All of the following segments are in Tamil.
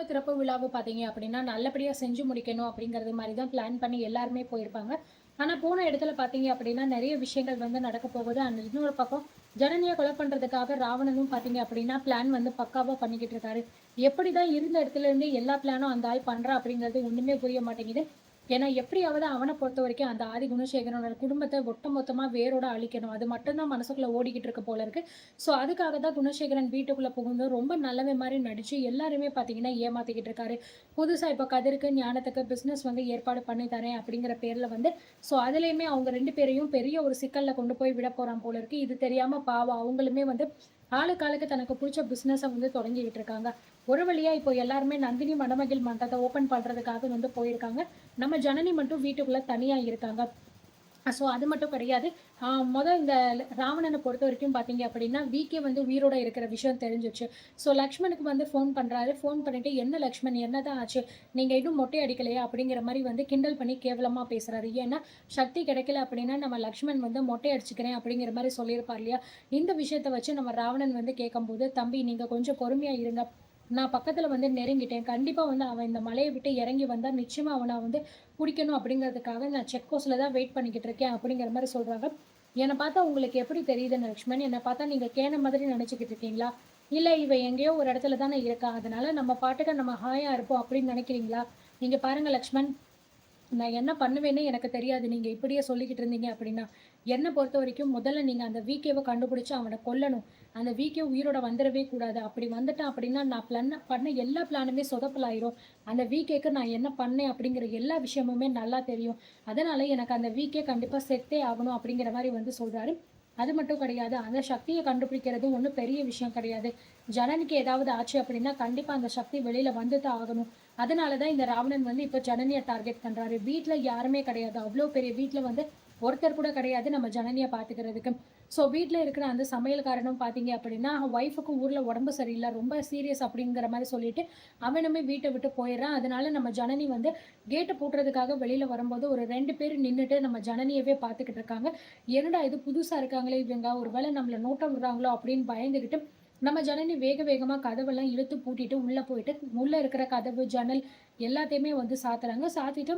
திறப்பு விழாவை பார்த்தீங்க அப்படின்னா, நல்லபடியா செஞ்சு முடிக்கணும் அப்படிங்கிறது மாரி தான் பிளான் பண்ணி எல்லாருமே போயிருப்பாங்க. ஆனா, போன இடத்துல பார்த்தீங்க அப்படின்னா, நெறைய விஷயங்கள் வந்து நடக்க போகுது. அண்ட் இன்னொரு பக்கம் ஜனனிய கொலை பண்றதுக்காக ராவணனும் பார்த்தீங்க அப்படின்னா, பிளான் வந்து பக்காவா பண்ணிக்கிட்டு இருக்காரு. எப்படிதான் இருந்த இடத்துல இருந்து எல்லா பிளானும் அந்த ஆள் பண்றா அப்படிங்கிறது ஒண்ணுமே புரிய மாட்டேங்குது. ஏன்னா, எப்படியாவது அவன பொறுத்தவரைக்கும் அந்த ஆதி குணசேகரனோட குடும்பத்த ஒட்டுமொத்தமா வேரோட அழிக்கணும். அது மட்டும் தான் மனசுக்குள்ள ஓடிக்கிட்டு இருக்கு போல இருக்கு. ஸோ, அதுக்காக தான் குணசேகரன் வீட்டுக்குள்ள புகுந்து ரொம்ப நல்லவன் மாரி நடிச்சு எல்லாரையுமே பார்த்தீங்கன்னா ஏமாத்திக்கிட்டு இருக்காரு. புதுசா இப்ப கதிருக்கு, ஞானத்துக்கு பிசினஸ் வந்து ஏற்பாடு பண்ணி தரேன் அப்படிங்கிற பேர்ல வந்து ஸோ, அதுலயுமே அவங்க 2 பேரையும் பெரிய ஒரு சிக்கல்ல கொண்டு போய் விட போறான் போல இருக்கு. இது தெரியாம பாவம் அவங்களுமே வந்து ஆளுக்கு ஆளுக்கு தனக்கு புடிச்ச பிசினஸ வந்து தொடங்கிக்கிட்டு இருக்காங்க. ஒரு வழியா இப்போ எல்லாருமே நந்தினி மணமகிழ் மன்றத்த ஓப்பன் பண்றதுக்காக வந்து போயிருக்காங்க. நம்ம ஜனனி மட்டும் வீட்டுக்குள்ள தனியா இருக்காங்க. ஸோ அது மட்டும் கிடையாது. இந்த ராவணன பொறுத்தவரைக்கும் பார்த்தீங்க அப்படின்னா, விகே வந்து உயிரோட இருக்கிற விஷயம் தெரிஞ்சிருச்சு. ஸோ லக்ஷ்மணுக்கு வந்து ஃபோன் பண்றாரு. ஃபோன் பண்ணிட்டு, "என்ன லக்ஷ்மண் என்னதான் ஆச்சு? நீங்க இன்னும் மொட்டை அடிக்கலையா?" அப்படிங்கிற மாரி வந்து கிண்டல் பண்ணி கேவலமா பேசுறாரு. ஏன்னா, சக்தி கிடைக்கல அப்படின்னா நம்ம லக்ஷ்மண் வந்து மொட்டை அடிச்சுக்கிறேன் அப்படிங்கிற மாரி சொல்லியிருப்பார் இல்லையா? இந்த விஷயத்த வச்சு நம்ம ராவணன் வந்து கேட்கும்போது, "தம்பி நீங்க கொஞ்சம் பொறுமையா இருங்க. நான் பக்கத்துல வந்து நெருங்கிட்டேன். கண்டிப்பா வந்து அவன் இந்த மலைய விட்டு இறங்கி வந்தா நிச்சயமா அவன வந்து புடிக்கணும் அப்படிங்கிறதுக்காக நான் செக் போஸ்ட்ல தான் வெயிட் பண்ணிக்கிட்டு இருக்கேன் அப்படிங்கிற மாரி சொல்றாங்க. என்ன பார்த்தா உங்களுக்கு எப்படி தெரியுது லக்ஷ்மண்? என்ன பார்த்தா நீங்க கேன மாதிரி நினைச்சுக்கிட்டு இருக்கீங்களா? இல்ல இவ எங்கேயோ ஒரு இடத்துல தானே இருக்கா. அதனால நம்ம பாட்டுக்கு நம்ம ஹாயா இருப்போம் அப்படின்னு நினைக்கிறீங்களா? நீங்க பாருங்க லக்ஷ்மண், நான் என்ன பண்ணுவேன்னே எனக்கு தெரியாது. நீங்க இப்படியே சொல்லிக்கிட்டு இருந்தீங்க அப்படின்னா. என்ன பொறுத்தவரைக்கும் முதல்ல நீங்க அந்த விகேவ கண்டுபிடிச்சு அவன கொல்லணும். அந்த விகே உயிரோட வந்துரவே கூடாது. அப்படி வந்துட்டான் அப்படின்னா, நான் பண்ண எல்லா பிளானுமே சொதப்பலாயிரும். அந்த விகேக்கு நான் என்ன பண்ணேன் அப்படிங்கிற எல்லா விஷயமுமே நல்லா தெரியும். அதனால எனக்கு அந்த விகே கண்டிப்பா செத்தே ஆகணும் அப்படிங்கிற மாரி வந்து சொல்றாரு. அது மட்டும் கிடையாது. அந்த சக்திய கண்டுபிடிக்கிறது ஒண்ணும் பெரிய விஷயம் கிடையாது. ஜனனிக்கு ஏதாவது ஆச்சு அப்படின்னா, கண்டிப்பா அந்த சக்தி வெளியில வந்து தான் ஆகணும். அதனால தான் இந்த ராவணன் வந்து இப்ப ஜனனிய டார்கெட் பண்றாரு. வீட்ல யாருமே கிடையாது. அவ்ளோ பெரிய வீட்ல வந்து ஒருத்தர் கூட கிடையாது நம்ம ஜனனிய பாத்துக்கிறதுக்கு. ஸோ வீட்ல இருக்கிற அந்த சமையல்காரனும் பார்த்தீங்க அப்படின்னா, ஒய்ஃப்க்கு ஊர்ல உடம்பு சரியில்ல. ரொம்ப சீரியஸ் அப்படிங்கிற மாரி சொல்லிட்டு, அவனுமே வீட்ட விட்டு போயிடுறான். அதனால நம்ம ஜனனி வந்து கேட்ட பூட்டுறதுக்காக வெளியில வரும்போது, ஒரு 2 பேர் நின்னுட்டு நம்ம ஜனனியவே பார்த்துக்கிட்டு இருக்காங்க. என்னடா இது புதுசா இருக்காங்களே இவங்க, ஒரு வேளை நம்மள நோட்டம் விடுறாங்களோ அப்படின்னு பயந்துகிட்டு, நம்ம ஜனனி வேக வேகமா கதவெல்லாம் இழுத்து பூட்டிட்டு உள்ள போயிட்டு, உள்ள இருக்கிற கதவு, ஜன்னல் எல்லாத்தையுமே வந்து சாத்துறாங்க. சாத்திட்டு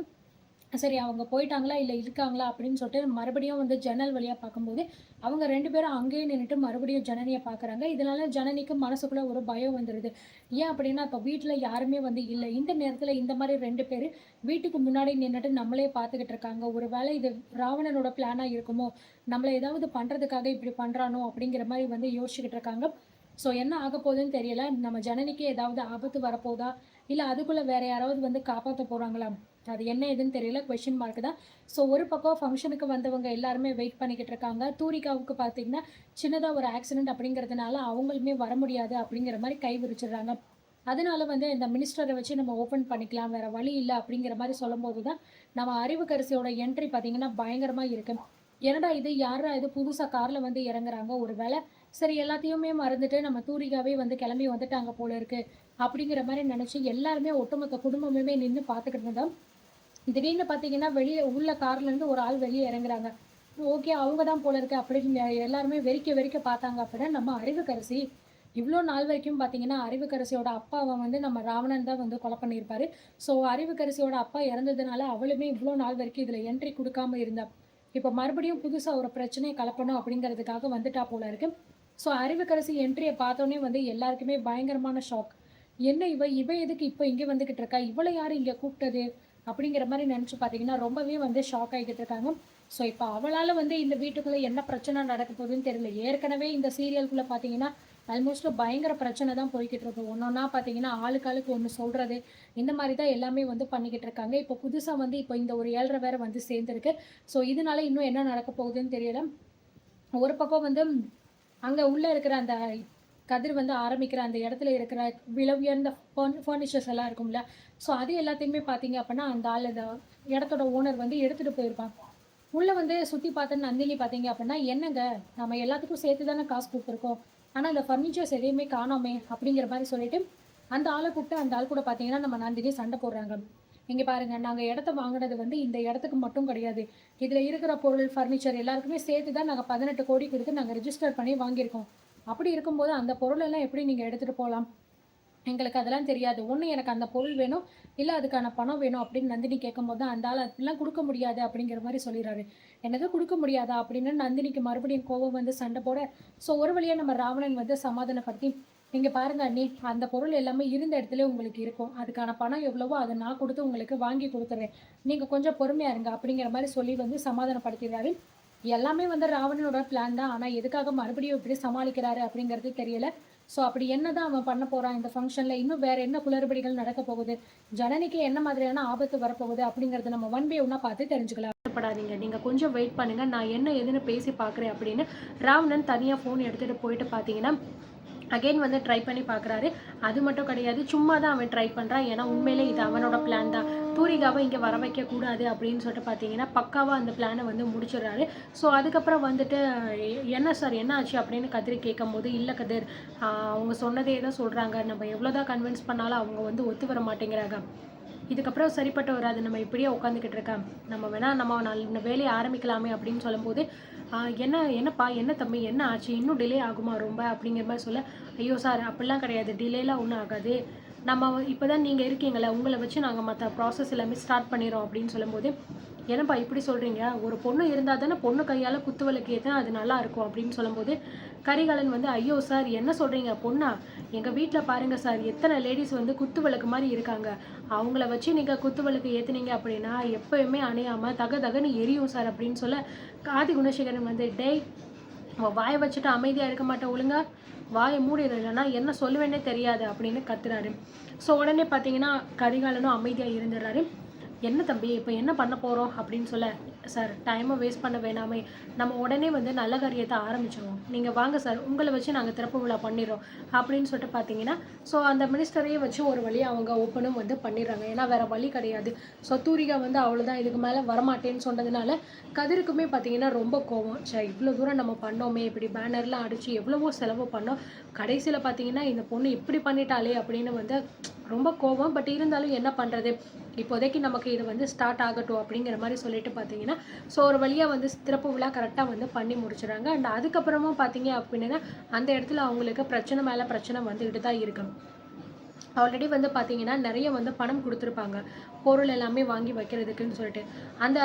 சரி அவங்க போயிட்டாங்களா, இல்ல இருக்காங்களா அப்படின்னு சொல்லிட்டு மறுபடியும் வந்து ஜன்னல் வழியா பார்க்கும்போது, அவங்க 2 பேரும் அங்கேயே நின்னுட்டு மறுபடியும் ஜனனிய பார்க்குறாங்க. இதனால ஜனனிக்கு மனசுக்குள்ள ஒரு பயம் வந்துருது. ஏன் அப்படின்னா, இப்ப வீட்ல யாருமே வந்து இல்ல. இந்த நேரத்துல இந்த மாரி 2 பேரு வீட்டுக்கு முன்னாடி நின்னுட்டு நம்மளே பார்த்துக்கிட்டு இருக்காங்க. ஒரு வேளை இது ராவணனோட பிளானா இருக்குமோ? நம்மள ஏதாவது பண்றதுக்காக இப்படி பண்றானோ? அப்படிங்கிற மாரி வந்து யோசிச்சுக்கிட்டு இருக்காங்க. ஸோ என்ன ஆகப்போதுன்னு தெரியல. நம்ம ஜனனிக்கு ஏதாவது ஆபத்து வரப்போதா? இல்ல அதுக்குள்ள வேற யாராவது வந்து காப்பாத்த போறாங்களா? அது என்ன ஏதுன்னு தெரியல. கொஸ்டின் மார்க் தான். ஸோ ஒரு பக்கம் ஃபங்ஷனுக்கு வந்தவங்க எல்லாருமே வெயிட் பண்ணிக்கிட்டு இருக்காங்க. தூரிகாவுக்கு பார்த்தீங்கன்னா, சின்னதா ஒரு ஆக்சிடென்ட் அப்படிங்கிறதுனால அவங்களுமே வர முடியாது அப்படிங்கிற மாரி கை விரிச்சுடுறாங்க. அதனால வந்து இந்த மினிஸ்டர வச்சு நம்ம ஓப்பன் பண்ணிக்கலாம். வேற வழி இல்ல அப்படிங்கிற மாரி சொல்லும்போது தான், நம்ம அறிவுக்கரசியோட என்ட்ரி பார்த்தீங்கன்னா பயங்கரமா இருக்கு. என்னடா இது! யார்ரா இது புதுசா கார்ல வந்து இறங்குறாங்க. ஒரு வேள சரி எல்லாத்தையுமே மறந்துட்டு நம்ம தூரிகாவே வந்து கிளம்பி வந்துட்டாங்க போல இருக்கு. அப்படிங்கிற மாரி நெனச்சு எல்லாருமே ஒட்டுமொத்த குடும்பமுமே நின்னு பார்த்துக்கிட்டு இருந்தோம். திடீர்னு பார்த்தீங்கன்னா, வெளிய உள்ள கார்லருந்து ஒரு ஆள் வெளிய இறங்குறாங்க. ஓகே. அவங்க தான் போல இருக்கு அப்படின்னு எல்லாருமே வெறிக்க வெறிக்க பார்த்தாங்க அப்படின்னா, நம்ம அறிவுக்கரசி. இவ்ளோ நாள் வரைக்கும் பார்த்தீங்கன்னா, அறிவுக்கரசியோட அப்பாவ வந்து நம்ம ராவணன் தான் வந்து கொலை பண்ணியிருப்பாரு. ஸோ அறிவுக்கரசியோட அப்பா இறந்ததுனால, அவளுமே இவ்ளோ நாள் வரைக்கும் இதுல என்ட்ரி குடுக்காம இருந்தா. இப்ப மறுபடியும் புதுசா ஒரு பிரச்சனைய கெளப்பணும் அப்படிங்கிறதுக்காக வந்துட்டா போல இருக்கு. ஸோ அறிவுக்கரசி என்ட்ரிய பார்த்தோனே வந்து எல்லாருக்குமே பயங்கரமான ஷாக். என்ன இவ? இவ எதுக்கு இப்ப இங்க வந்துகிட்டு இருக்கா? இவள யாரு இங்க கூப்ட்டது? அப்படிங்கிற மாரி நெனச்சு பார்த்தீங்கன்னா, ரொம்பவே வந்து ஷாக் ஆகிக்கிட்டு இருக்காங்க. ஸோ, இப்ப அவளால வந்து இந்த வீட்டுக்குள்ள என்ன பிரச்சனை நடக்க போகுதுன்னு தெரியல. ஏற்கனவே இந்த சீரியல்குள்ள பார்த்தீங்கன்னா, ஆல்மோஸ்ட் பயங்கர பிரச்சனை தான் போய்க்கிட்டு இருக்கு. ஒண்ணொன்னா பார்த்தீங்கன்னா, ஆளுக்கு ஆளுக்கு ஒண்ணு சொல்றது, இந்த மாரி தான் எல்லாமே வந்து பண்ணிக்கிட்டு இருக்காங்க. இப்போ புதுசா வந்து இப்போ இந்த ஒரு 7:30 வேற வந்து சேர்ந்திருக்கு. ஸோ, இதனால இன்னும் என்ன நடக்க போகுதுன்னு தெரியல. ஒரு பக்கம் வந்து அங்க உள்ள இருக்கிற அந்த கதிர் வந்து ஆரம்பிக்கிற அந்த இடத்துல இருக்கிற விலை உயர்ந்த ஃபர்னிச்சர்ஸ் எல்லாம் இருக்கும்ல. ஸோ அது எல்லாத்தையுமே பார்த்தீங்க அப்பன்னா, அந்த ஆள் அந்த இடத்தோட ஓனர் வந்து எடுத்துட்டு போயிருப்பான். உள்ள வந்து சுத்தி பார்த்த நந்தினி பார்த்தீங்க அப்பன்னா, "என்னங்க நம்ம எல்லாத்துக்கும் சேர்த்து தானே காசு குடுத்துருக்கோம். ஆனா அந்த ஃபர்னிச்சர்ஸ் எதையுமே காணோமே!" அப்படிங்கிற மாரி சொல்லிட்டு, அந்த ஆள கூப்பிட்டு அந்த ஆள் கூட பார்த்தீங்கன்னா, நம்ம நந்தினி சண்டை போடுறாங்க. "இங்க பாருங்க, நாங்க இடத்த வாங்குனது வந்து இந்த இடத்துக்கு மட்டும் கிடையாது. இதுல இருக்கிற பொருள், ஃபர்னிச்சர் எல்லாருக்குமே சேர்த்து தான் நாங்க 18,00,00,000 குடுத்து நாங்க ரிஜிஸ்டர் பண்ணி வாங்கியிருக்கோம். அப்படி இருக்கும்போது அந்த பொருளெல்லாம் எப்படி நீங்க எடுத்துட்டு போலாம்? எங்களுக்கு அதெல்லாம் தெரியாது. ஒண்ணு எனக்கு அந்த பொருள் வேணும், இல்ல அதுக்கான பணம் வேணும் அப்படின்னு நந்தினி கேட்கும்போது தான், அந்த ஆள் அப்படிலாம் குடுக்க முடியாது அப்படிங்கிற மாரி சொல்லிறாரு. என்னது குடுக்க முடியாதா? அப்படின்னு நந்தினிக்கு மறுபடியும் கோவம் வந்து சண்டை போட, ஒரு வழியா நம்ம ராவணன் வந்து சமாதானப்படுத்தி, "இங்க பாருங்க அண்ணி, அந்த பொருள் எல்லாமே இருந்த இடத்துலயே உங்களுக்கு இருக்கும். அதுக்கான பணம் எவ்வளவோ அத நான் குடுத்து உங்களுக்கு வாங்கி குடுத்துர்றேன். நீங்க கொஞ்சம் பொறுமையா இருங்க." அப்படிங்கிற மாரி சொல்லி வந்து சமாதானப்படுத்திறாரு. எல்லாமே வந்து ராவணனோட பிளான் தான். ஆனா எதுக்காக மறுபடியும் இப்படி சமாளிக்கிறாரு அப்படிங்கிறது தெரியல. அப்படி என்னதான் அவன் பண்ண போறான் இந்த ஃபங்ஷன்ல? இன்னும் வேற என்ன குளறுபடிகள் நடக்கப் போகுது? ஜனனிக்கு என்ன மாதிரியான ஆபத்து வரப்போகுது? அப்படிங்கிறத நம்ம ஒன் பை ஒன்னா பார்த்து தெரிஞ்சுக்கலாம். படாதீங்க. நீங்க கொஞ்சம் வெயிட் பண்ணுங்க. நான் என்ன ஏதுன்னு பேசி பார்க்குறேன் அப்படின்னு ராவணன் தனியா ஃபோன் எடுத்துட்டு போயிட்டு பார்த்தீங்கன்னா, அகைன் வந்து ட்ரை பண்ணி பார்க்குறாரு. அது மட்டும் கிடையாது. சும்மா தான் அவன் ட்ரை பண்றான். ஏன்னா உண்மையிலே இது அவனோட பிளான் தான். தூரிகாவ இங்க வர வைக்கக்கூடாது அப்படின்னு சொல்லிட்டு பார்த்தீங்கன்னா, பக்காவா அந்த பிளான வந்து முடிச்சிடுறாரு. அதுக்கப்புறம் வந்துட்டு என்ன சார் என்ன ஆச்சு அப்படின்னு கதிர் கேட்கும்போது, இல்ல கதிர் அவங்க சொன்னதே தான் சொல்றாங்க. நம்ம எவ்வளோதான் கன்வின்ஸ் பண்ணாலும் அவங்க வந்து ஒத்து வர மாட்டேங்கிறாங்க. இதுக்கப்புறம் சரிப்பட்டு வராது. நம்ம இப்படியே உட்காந்துக்கிட்டு இருக்க. நம்ம வேணா நம்ம வேலையை ஆரம்பிக்கலாமே அப்படின்னு சொல்லும்போது, என்னப்பா என்ன தம்பி என்ன ஆச்சு? இன்னும் டிலே ஆகுமா ரொம்ப? அப்படிங்கிற மாரி சொல்ல, ஐயோ சார் அப்படிலாம் கிடையாது. டிலேலாம் ஒண்ணும் ஆகாது. நம்ம இப்போ தான் நீங்க இருக்கீங்கல்ல, உங்கள வச்சு நாங்க மத்த ப்ராசஸ் எல்லாமே ஸ்டார்ட் பண்ணிர்றோம் அப்படின்னு சொல்லும்போது, என்னப்பா இப்படி சொல்றீங்க? ஒரு பொண்ணு இருந்தா தானே பொண்ணு கையால குத்து விளக்கு ஏத்துனா அது நல்லாருக்கும் அப்படின்னு சொல்லும்போது, கரிகாலன் வந்து, ஐயோ சார் என்ன சொல்றீங்க? பொண்ணா? எங்க வீட்ல பாருங்க சார், எத்தனை லேடீஸ் வந்து குத்து விளக்கு மாரி இருக்காங்க. அவங்கள வச்சு நீங்க குத்து விளக்கு ஏத்துனீங்க அப்படின்னா, எப்பயுமே அணையாம தக தகன்னு எரியும் சார் அப்படின்னு சொல்ல, ஆதி குணசேகரன் வந்து, டேய் உன் வாய வச்சுட்டு அமைதியா இருக்க மாட்டேன் ஒழுங்கா? வாய மூடிரு இல்லைன்னா என்ன சொல்லுவேன்னே தெரியாது அப்படின்னு கத்துறாரு. உடனே பார்த்தீங்கன்னா, கரிகாலனும் அமைதியா இருந்துடுறாரு. என்ன தம்பி இப்போ என்ன பண்ண போறோம் அப்படின்னு சொல்ல, சார் டைமை வேஸ்ட் பண்ண வேணாமே. நம்ம உடனே வந்து நல்ல காரியத்தை ஆரம்பிச்சிருவோம். நீங்க வாங்க சார், உங்கள வச்சு நாங்க திறப்பு விழா பண்ணிடுறோம் அப்படின்னு சொல்லிட்டு பார்த்தீங்கன்னா, அந்த மினிஸ்டரையே வச்சு ஒரு வழியா அவங்க ஓப்பனும் வந்து பண்ணிடுறாங்க. ஏன்னா வேற வழி கிடையாது. தூரிகா வந்து அவ்வளோதான் இதுக்கு மேல வரமாட்டேன்னு சொன்னதுனால, கதிருக்குமே பார்த்தீங்கன்னா ரொம்ப கோவம். இவ்வளோ தூரம் நம்ம பண்ணோமே, இப்படி பேனர்லாம் அடிச்சு எவ்வளவோ செலவு பண்ணோம். கடைசியில பார்த்தீங்கன்னா, இந்த பொண்ணு இப்படி பண்ணிட்டாளே அப்படின்னு வந்து ரொம்ப கோவம். பட் இருந்தாலும் என்ன பண்றது? இப்போதைக்கு நமக்கு இது வந்து ஸ்டார்ட் ஆகட்டும் அப்படிங்கிற மாரி சொல்லிட்டு பார்த்தீங்கன்னா, ஒரு வழியா வந்து திறப்பு விழா கரெக்ட்டா வந்து பண்ணி முடிச்சுடுறாங்க. அண்ட் அதுக்கப்புறமும் பார்த்தீங்க அப்படின்னா, அந்த இடத்துல அவங்களுக்கு பிரச்சனை மேல பிரச்சனை வந்துகிட்டு தான் இருக்கு. ஆல்ரெடி வந்து பார்த்தீங்கன்னா, நெறைய வந்து பணம் குடுத்துருப்பாங்க. பொருள் எல்லாமே வாங்கி வைக்கிறதுக்குன்னு சொல்லிட்டு. அந்த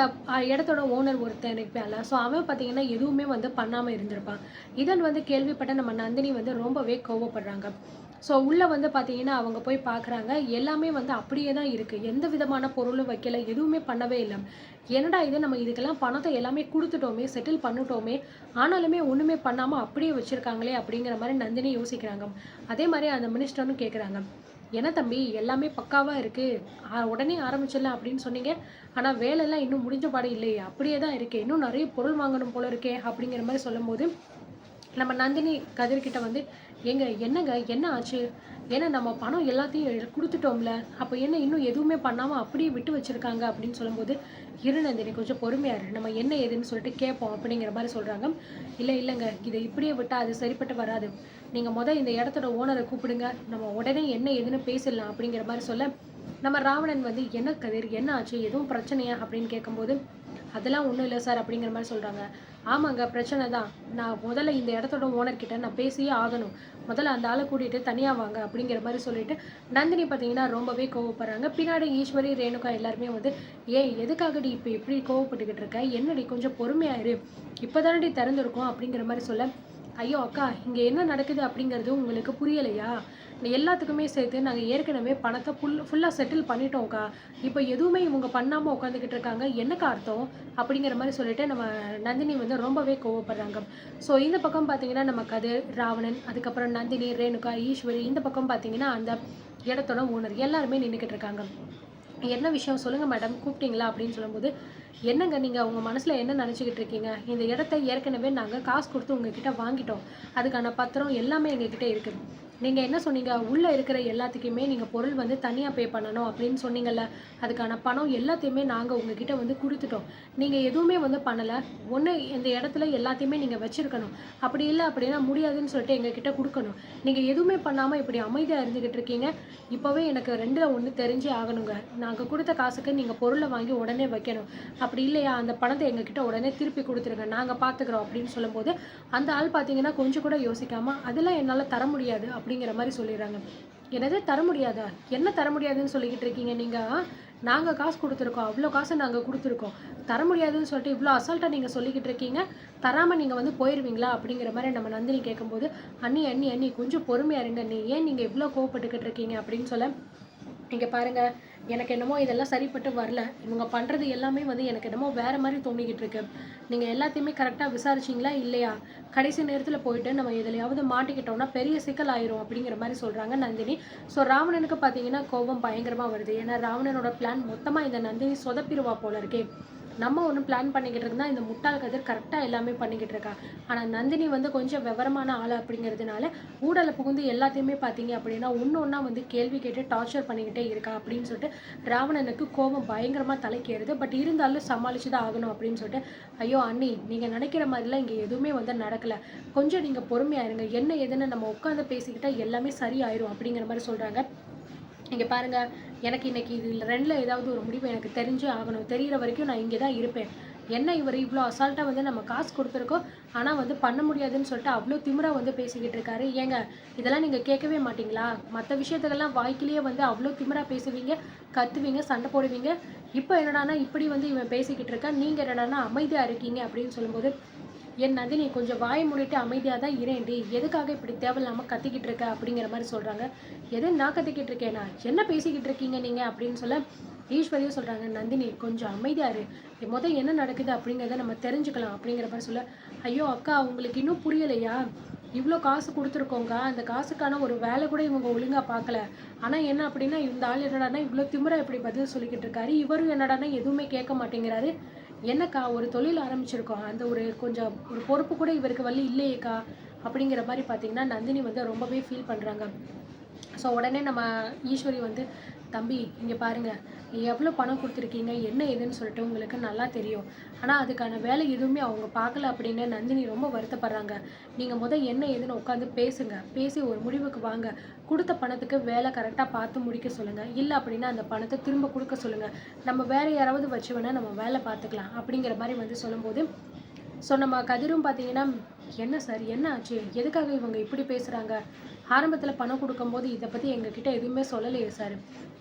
இடத்தோட ஓனர் ஒருத்தன் இருப்பான்ல, அவன் பார்த்தீங்கன்னா, எதுவுமே வந்து பண்ணாம இருந்திருப்பான். இதன் வந்து கேள்விப்பட்ட நம்ம நந்தினி வந்து ரொம்பவே கோவப்படுறாங்க. உள்ள வந்து பார்த்தீங்கன்னா, அவங்க போய் பார்க்குறாங்க. எல்லாமே வந்து அப்படியே தான் இருக்கு. எந்த விதமான பொருளும் வைக்கல. எதுவுமே பண்ணவே இல்ல. என்னடா இது நம்ம இதுக்கெல்லாம் பணத்த எல்லாமே குடுத்துட்டோமே, செட்டில் பண்ணிட்டோமே, ஆனாலுமே ஒண்ணுமே பண்ணாம அப்படியே வச்சிருக்காங்களே அப்படிங்கிற மாரி நந்தினி யோசிக்கிறாங்க. அதே மாரி அந்த மினிஸ்டரும் கேட்குறாங்க. என்ன தம்பி எல்லாமே பக்காவா இருக்கு. உடனே ஆரம்பிச்சிடலாம் அப்படின்னு சொன்னீங்க. ஆனா வேலைலாம் இன்னும் முடிஞ்ச பாடு இல்லையே. அப்படியே தான் இருக்கே. இன்னும் நெறைய பொருள் வாங்கணும் போல இருக்கே அப்படிங்கிற மாரி சொல்லும்போது, நம்ம நந்தினி கதிர்கிட்ட வந்து, "ஏங்க என்னங்க என்ன ஆச்சு? ஏன்னா நம்ம பணம் எல்லாத்தையும் குடுத்துட்டோம்ல. அப்ப என்ன இன்னும் எதுவுமே பண்ணாம அப்படியே விட்டு வச்சிருக்காங்க?" அப்படின்னு சொல்லும்போது, "இரு நந்தினி கொஞ்சம் பொறுமையா இரு. நம்ம என்ன ஏதுன்னு சொல்லிட்டு கேட்போம்." அப்படிங்கிற மாரி சொல்றாங்க. இல்லங்க. இத இப்படியே விட்டா அது சரிப்பட்டு வராது. நீங்க இந்த இடத்தோட ஓனர கூப்பிடுங்க. நம்ம உடனே என்ன ஏதுன்னு பேசிடலாம்." அப்படிங்கிற மாரி சொல்ல, நம்ம ராவணன் வந்து, "என்ன கதிர் என்ன ஆச்சு? எதுவும் பிரச்சனையா?" அப்படின்னு கேட்கும்போது, "அதெல்லாம் ஒண்ணும் இல்ல சார்." அப்படிங்கிற மாரி சொல்றாங்க. ஆமாங்க பிரச்சனை தான். நான் முதல்ல இந்த இடத்தோட ஓனர் கிட்ட நான் பேசியே ஆகணும். முதல்ல அந்த ஆள கூட்டிட்டு தனியா வாங்க அப்படிங்கிற மாரி சொல்லிட்டு, நந்தினி பார்த்தீங்கன்னா ரொம்பவே கோவப்படுறாங்க. பின்னாடி ஈஸ்வரி, ரேணுகா எல்லாருமே வந்து, "ஏய் எதுக்காகடி இப்ப இப்படி கோவப்பட்டுக்கிட்டு இருக்க? என்னடி கொஞ்சம் பொறுமையா இரு. இப்ப தானடி திறந்திருக்கோம்." அப்படிங்கிற மாரி சொல்ல, ஐயோ அக்கா இங்க என்ன நடக்குது அப்படிங்கிறது உங்களுக்கு புரியலையா? எல்லாத்துக்குமே சேர்த்து நாங்க ஏற்கனவே பணத்த ஃபுல்லா செட்டில் பண்ணிட்டோம்க்கா. இப்ப எதுவுமே இவங்க பண்ணாம உட்காந்துக்கிட்டு இருக்காங்க. என்னக்கா அர்த்தம்? அப்படிங்கிற மாரி சொல்லிட்டு நம்ம நந்தினி வந்து ரொம்பவே கோவப்படுறாங்க. இந்த பக்கம் பார்த்தீங்கன்னா, நம்ம கதிர், ராவணன், அதுக்கப்புறம் நந்தினி, ரேணுகா, ஈஸ்வரி இந்த பக்கம் பார்த்தீங்கன்னா, அந்த இடத்தோட ஓனர் எல்லாருமே நின்னுக்கிட்டு இருக்காங்க. என்ன விஷயம் சொல்லுங்க மேடம் கூப்பிட்டீங்களா? அப்படின்னு சொல்லும்போது, என்னங்க நீங்க உங்க மனசுல என்ன நினைச்சுக்கிட்டு இருக்கீங்க? இந்த இடத்த ஏற்கனவே நாங்க காசு குடுத்து உங்ககிட்ட வாங்கிட்டோம். அதுக்கான பத்திரம் எல்லாமே எங்ககிட்ட இருக்கு. நீங்க என்ன சொன்னீங்க? உள்ள இருக்கிற எல்லாத்துக்குமே நீங்க பொருள் வந்து தனியா பே பண்ணணும் அப்படின்னு சொன்னீங்கல்ல. அதுக்கான பணம் எல்லாத்தையுமே நாங்க உங்ககிட்ட வந்து குடுத்துட்டோம். நீங்க எதுவுமே வந்து பண்ணல. ஒண்ணு இந்த இடத்துல எல்லாத்தையுமே நீங்க வச்சிருக்கணும். அப்படி இல்ல அப்படின்னா முடியாதுன்னு சொல்லிட்டு எங்ககிட்ட குடுக்கணும். நீங்க எதுவுமே பண்ணாம இப்படி அமைதியா இருந்துகிட்டு இருக்கீங்க. இப்பவே எனக்கு 2ல 1 தெரிஞ்சே ஆகணுங்க. நாங்க குடுத்த காசுக்கு நீங்க பொருள வாங்கி உடனே வைக்கணும். அப்படி இல்லையா அந்த பணத்த எங்ககிட்ட உடனே திருப்பி குடுத்துருங்க. நாங்க பார்த்துக்கிறோம் அப்படின்னு சொல்லும்போது, அந்த ஆள் பார்த்தீங்கன்னா கொஞ்சம் கூட யோசிக்காம, அதெல்லாம் என்னால தர முடியாது அப்படிங்கிற மாரி சொல்லிடுறாங்க. என்னது தர முடியாதா? என்ன தர முடியாதுன்னு சொல்லிக்கிட்டு இருக்கீங்க நீங்க? நாங்க காசு குடுத்துருக்கோம். அவ்ளோ காச நாங்க குடுத்துருக்கோம். தர முடியாதுன்னு சொல்லிட்டு இவ்ளோ அசால்ட்டா நீங்க சொல்லிக்கிட்டு இருக்கீங்க. தராம நீங்க வந்து போயிருவீங்களா? அப்படிங்கிற மாரி நம்ம நந்தினி கேட்கும்போது, "அண்ணி, அண்ணி, அண்ணி கொஞ்சம் பொறுமையா இருங்க அண்ணி. ஏன் நீங்க இவ்ளோ கோவப்பட்டுக்கிட்டு இருக்கீங்க?" அப்படின்னு சொல்ல, இங்க பாருங்க, எனக்கு என்னமோ இதெல்லாம் சரிப்பட்டு வரல. இவங்க பண்றது எல்லாமே வந்து எனக்கு என்னமோ வேற மாரி தோணிக்கிட்டு இருக்கு. நீங்க எல்லாத்தையுமே கரெக்ட்டா விசாரிச்சீங்களா? இல்லையா? கடைசி நேரத்துல போயிட்டு நம்ம எதுலயாவது மாட்டிக்கிட்டோம்னா பெரிய சிக்கல் ஆயிரும் அப்படிங்கிற மாரி சொல்றாங்க நந்தினி. ஸோ ராவணனுக்கு பார்த்தீங்கன்னா கோவம் பயங்கரமா வருது. ஏன்னா ராவணனோட பிளான் மொத்தமா இந்த நந்தினி சொதப்பிருவா போல இருக்கே. நம்ம ஒண்ணு பிளான் பண்ணிக்கிட்டு இருந்தா, இந்த முட்டாள் கதிர் கரெக்ட்டா எல்லாமே பண்ணிக்கிட்டு இருக்கா. ஆனா நந்தினி வந்து கொஞ்சம் விவரமான ஆளு அப்படிங்கிறதுனால, ஊடால புகுந்து எல்லாத்தையுமே பார்த்தீங்க அப்படின்னா, ஒண்ணு ஒண்ணா வந்து கேள்வி கேட்டு டார்ச்சர் பண்ணிக்கிட்டே இருக்கா அப்படின்னு சொல்லிட்டு, ராவணனுக்கு கோபம் பயங்கரமா தலைக்கேறுது. பட் இருந்தாலும் சமாளிச்சு தான் ஆகணும் அப்படின்னு சொல்லிட்டு, ஐயோ அண்ணி, நீங்க நினைக்கிற மாதிரிலாம் இங்க எதுவுமே வந்து நடக்கல. கொஞ்சம் நீங்க பொறுமையா இருங்க. என்ன ஏதுன்னு நம்ம உட்காந்து பேசிக்கிட்டா எல்லாமே சரியாயிரும் அப்படிங்கிற மாரி சொல்றாங்க. இங்க பாருங்க, எனக்கு இன்னைக்கு இதுல 2ல ஏதாவது ஒரு முடிவு எனக்கு தெரிஞ்சே ஆகணும். தெரியிற வரைக்கும் நான் இங்கே தான் இருப்பேன். என்ன இவரு இவ்ளோ அசால்ட்டா வந்து நம்ம காசு குடுத்துருக்கோம். ஆனா வந்து பண்ண முடியாதுன்னு சொல்லிட்டு அவ்ளோ திமிரா வந்து பேசிக்கிட்டு இருக்காரு. ஏங்க இதெல்லாம் நீங்க கேட்கவே மாட்டீங்களா? மத்த விஷயத்துக்கெல்லாம் வாய்க்கிலேயே வந்து அவ்ளோ திமிரா பேசுவீங்க, கத்துவீங்க, சண்டை போடுவீங்க. இப்போ என்னடான்னா இப்படி வந்து இவன் பேசிக்கிட்டு இருக்கான். நீங்க என்னடான்னா அமைதியா இருக்கீங்க அப்படின்னு சொல்லும்போது, என் நந்தினி கொஞ்சம் வாய மூடிட்டு அமைதியா தான் இரேன்டி. எதுக்காக இப்படி தேவையில்லாம கத்திக்கிட்டு இருக்க? அப்படிங்கிற மாரி சொல்றாங்க. எது நான் கத்திக்கிட்டு இருக்கேனா? என்ன பேசிக்கிட்டு இருக்கீங்க நீங்க? அப்படின்னு சொல்ல, ஈஸ்வரியும் சொல்றாங்க, நந்தினி கொஞ்சம் அமைதியா இரு. என்ன நடக்குது அப்படிங்கிறத நம்ம தெரிஞ்சுக்கலாம் அப்படிங்கிற மாரி சொல்ல, ஐயோ அக்கா உங்களுக்கு இன்னும் புரியலையா? இவ்ளோ காசு குடுத்துருக்கோங்க. அந்த காசுக்கான ஒரு வேலை கூட இவங்க ஒழுங்கா பார்க்கல. ஆனா என்ன அப்படின்னா, இந்த ஆள் என்னடான்னா இவ்ளோ திமிரா இப்படி பதில் சொல்லிக்கிட்டு இருக்காரு. இவரும் என்னடான்னா எதுவுமே கேட்க மாட்டேங்கிறாரு. என்னக்கா ஒரு தொழில் ஆரம்பிச்சிருக்கோம். அந்த ஒரு கொஞ்சம் ஒரு பொறுப்பு கூட இவருக்கு இல்லையேக்கா! அப்படிங்கிற மாரி பார்த்தீங்கன்னா, நந்தினி வந்து ரொம்பவே ஃபீல் பண்றாங்க. ஸோ உடனே நம்ம ஈஸ்வரி வந்து, "தம்பி இங்க பாருங்க. எவ்வளோ பணம் குடுத்துருக்கீங்க? என்ன ஏதுன்னு சொல்லிட்டு உங்களுக்கு நல்லா தெரியும். ஆனா அதுக்கான வேலை எதுவுமே அவங்க பார்க்கல" அப்படின்னு நந்தினி ரொம்ப வருத்தப்படுறாங்க. "நீங்க என்ன ஏதுன்னு உட்காந்து பேசுங்க. பேசி ஒரு முடிவுக்கு வாங்க. குடுத்த பணத்துக்கு வேலை கரெக்ட்டா பார்த்து முடிக்க சொல்லுங்க. இல்ல அப்படின்னா அந்த பணத்த திரும்ப குடுக்க சொல்லுங்க. நம்ம வேற யாராவது வச்சு வேணா நம்ம வேலை பார்த்துக்கலாம்." அப்படிங்கிற மாரி வந்து சொல்லும்போது, ஸோ நம்ம கதிரும் பார்த்தீங்கன்னா, "என்ன சார் என்ன ஆச்சு? எதுக்காக இவங்க இப்படி பேசுறாங்க? ஆரம்பத்தில பணம் குடுக்கும்போது இத பத்தி எங்ககிட்ட எதுவுமே சொல்லலையே சார்.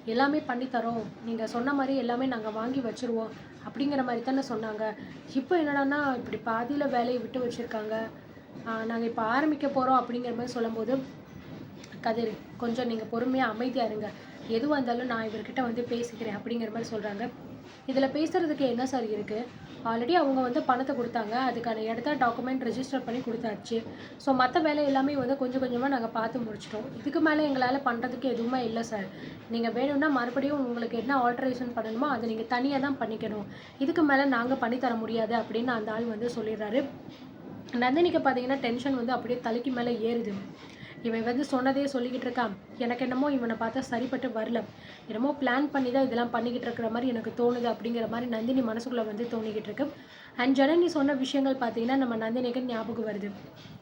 எல்லாமே பண்ணி தர்றோம். நீங்க சொன்ன மாரி எல்லாமே நாங்க வாங்கி வச்சுருவோம்." அப்படிங்கிற மாரி தானே சொன்னாங்க. இப்போ என்னடான்னா இப்படி பாதியில வேலைய விட்டு வச்சிருக்காங்க. நாங்க இப்ப ஆரம்பிக்க போறோம் அப்படிங்கிற மாரி சொல்லும்போது, "கதிர் கொஞ்சம் நீங்க பொறுமையா அமைதியா இருங்க. எதுவா இருந்தாலும் நான் இவர்கிட்ட வந்து பேசிக்கிறேன்." அப்படிங்கிற மாரி சொல்றாங்க. இதில பேசுறதுக்கு என்ன சார் இருக்கு? ஆல்ரெடி அவங்க வந்து பணத்த குடுத்தாங்க. அதுக்கான இடத்த டாக்குமெண்ட் ரெஜிஸ்டர் பண்ணி குடுத்தாச்சு. ஸோ மத்த வேலை எல்லாமே வந்து கொஞ்சம் கொஞ்சமா நாங்க பார்த்து முடிச்சுட்டோம். இதுக்கு மேல எங்களால பண்றதுக்கு எதுவுமே இல்ல சார். நீங்க வேணும்னா மறுபடியும் உங்களுக்கு என்ன ஆல்டரேஷன் பண்ணணுமோ, அத நீங்க தனியா தான் பண்ணிக்கணும். இதுக்கு மேல நாங்க பண்ணி தர முடியாது அப்படின்னு அந்த ஆள் வந்து சொல்லிடுறாரு. நந்தினிக்கு பார்த்தீங்கன்னா டென்ஷன் வந்து அப்படியே தலைக்கு மேல ஏறுது. இவன் வந்து சொன்னதே சொல்லிக்கிட்டு இருக்கான். எனக்கு என்னமோ இவன பார்த்தா சரிப்பட்டு வரல. என்னமோ பிளான் பண்ணி தான் இதெல்லாம் பண்ணிக்கிட்டு இருக்கிற மாரி எனக்கு தோணுது அப்படிங்கிற மாரி நந்தினி மனசுக்குள்ள வந்து தோணிக்கிட்டு இருக்கு. அண்ட் ஜனனி சொன்ன விஷயங்கள் பார்த்தீங்கன்னா, நம்ம நந்தினிக்கு ஞாபகம் வருது.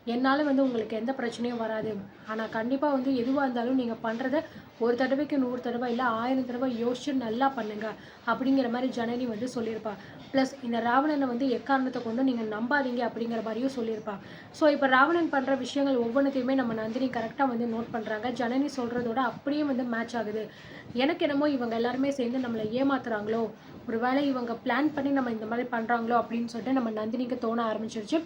என்னால வந்து உங்களுக்கு எந்த பிரச்சனையும் வராது. ஆனா கண்டிப்பா வந்து எதுவா இருந்தாலும் நீங்க பண்றத ஒரு தடவைக்கு 100 தடவ இல்ல 1000 தடவ யோசிச்சு நல்லா பண்ணுங்க. அப்படிங்கிற மாரி ஜனனி வந்து சொல்லியிருப்பா. பிளஸ் இந்த ராவணன வந்து எக்காரணத்த கொண்டும் நீங்க நம்பாதீங்க அப்படிங்கிற மாரியும் சொல்லியிருப்பா. ஸோ இப்ப ராவணன் பண்ற விஷயங்கள் ஒவ்வொன்னுத்தையுமே நம்ம நந்தினி கரெக்ட்டா வந்து நோட் பண்றாங்க. ஜனனி சொல்றதோட அப்படியே வந்து மேட்ச் ஆகுது. எனக்கு என்னமோ இவங்க எல்லாருமே சேர்ந்து நம்மள ஏமாத்துறாங்களோ! ஒரு வேளை இவங்க பிளான் பண்ணி நம்ம இந்த மாரி பண்றாங்களோ! அப்படின்னு சொல்லிட்டு நம்ம நந்தினிக்கு தோண ஆரம்பிச்சிருச்சு.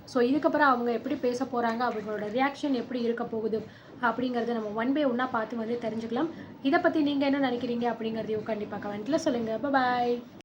ஸோ இதுக்கப்புறம் அவங்க எப்படி பேச போறாங்க? அவங்களோட ரியாக்ஷன் எப்படி இருக்க போகுது? அப்படிங்கிறத நம்ம ஒன் பை ஒன்னா பார்த்து வந்து தெரிஞ்சுக்கலாம். இத பத்தி நீங்க என்ன நினைக்கிறீங்க? அப்படிங்கிறதையும் கண்டிப்பா கமெண்ட்ல சொல்லுங்க. பாய்.